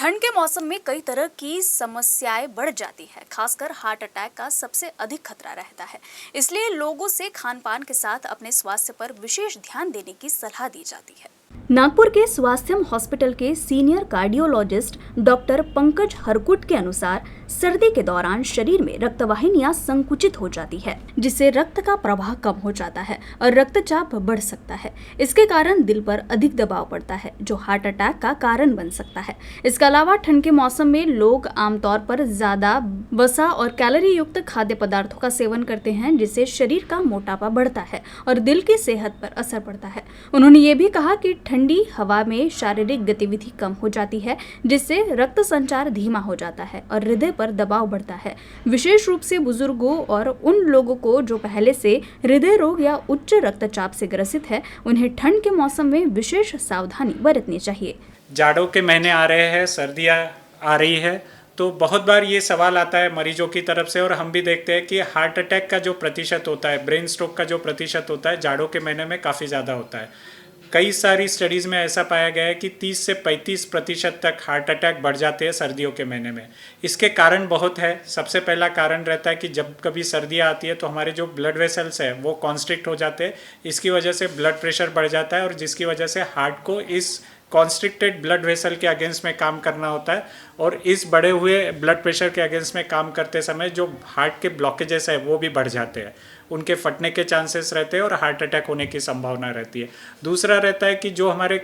ठंड के मौसम में कई तरह की समस्याएं बढ़ जाती है। खासकर हार्ट अटैक का सबसे अधिक खतरा रहता है। इसलिए लोगों से खान पान के साथ अपने स्वास्थ्य पर विशेष ध्यान देने की सलाह दी जाती है। नागपुर के स्वास्थ्यम हॉस्पिटल के सीनियर कार्डियोलॉजिस्ट डॉक्टर पंकज हरकुट के अनुसार सर्दी के दौरान शरीर में रक्तवाहिनियां संकुचित हो जाती है, जिससे रक्त का प्रवाह कम हो जाता है और रक्तचाप बढ़ सकता है। इसके कारण दिल पर अधिक दबाव पड़ता है, जो हार्ट अटैक का कारण बन सकता है। इसके अलावा ठंड के मौसम में लोग आमतौर पर ज्यादा वसा और कैलोरी युक्त खाद्य पदार्थों का सेवन करते हैं, जिससे शरीर का मोटापा बढ़ता है और दिल की सेहत पर असर पड़ता है। उन्होंने ये भी कहा कि ठंडी हवा में शारीरिक गतिविधि कम हो जाती है, जिससे रक्त संचार धीमा हो जाता है और हृदय पर दबाव बढ़ता है। विशेष रूप से बुजुर्गों और उन लोगों को जो पहले से हृदय रोग या उच्च रक्तचाप से ग्रसित है, उन्हें ठंड के मौसम में विशेष सावधानी बरतनी चाहिए। जाड़ों के महीने आ रहे हैं, सर्दियाँ आ रही है, तो बहुत बार ये सवाल आता है मरीजों की तरफ से, और हम भी देखते हैं कि हार्ट अटैक का जो प्रतिशत होता है, ब्रेन स्ट्रोक का जो प्रतिशत होता है, जाड़ों के महीने में काफ़ी ज़्यादा होता है। कई सारी स्टडीज़ में ऐसा पाया गया है कि 30 से 35% तक हार्ट अटैक बढ़ जाते हैं सर्दियों के महीने में। इसके कारण बहुत है। सबसे पहला कारण रहता है कि जब कभी सर्दियाँ आती है तो हमारे जो ब्लड वेसल्स हैं वो कॉन्स्ट्रिक्ट हो जाते हैं। इसकी वजह से ब्लड प्रेशर बढ़ जाता है और जिसकी वजह से हार्ट को इस कॉन्स्ट्रिक्टेड ब्लड वेसल के अगेंस्ट में काम करना होता है, और इस बढ़े हुए ब्लड प्रेशर के अगेंस्ट में काम करते समय जो हार्ट के ब्लॉकेजेस है वो भी बढ़ जाते हैं, उनके फटने के चांसेस रहते हैं और हार्ट अटैक होने की संभावना रहती है। दूसरा रहता है कि जो हमारे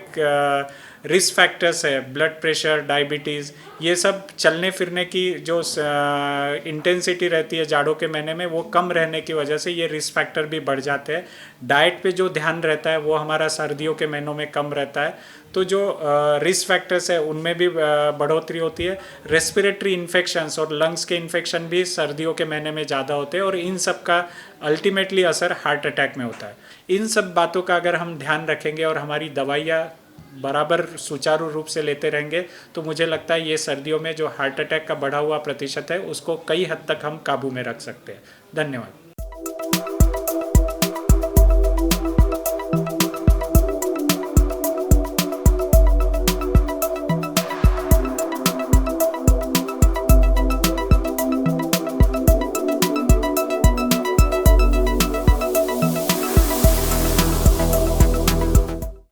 रिस्क फैक्टर्स है, ब्लड प्रेशर, डायबिटीज़, ये सब चलने फिरने की जो इंटेंसिटी रहती है जाड़ों के महीने में वो कम रहने की वजह से ये रिस्क फैक्टर भी बढ़ जाते हैं। डाइट पे जो ध्यान रहता है वो हमारा सर्दियों के महीनों में कम रहता है, तो जो रिस्क फैक्टर्स है उनमें भी बढ़ोतरी होती है। रेस्पिरेटरी इन्फेक्शंस और लंग्स के इन्फेक्शन भी सर्दियों के महीने में ज़्यादा होते हैं और इन सब का अल्टीमेटली असर हार्ट अटैक में होता है। इन सब बातों का अगर हम ध्यान रखेंगे और हमारी दवाइयाँ बराबर सुचारू रूप से लेते रहेंगे तो मुझे लगता है ये सर्दियों में जो हार्ट अटैक का बढ़ा हुआ प्रतिशत है उसको कई हद तक हम काबू में रख सकते हैं। धन्यवाद।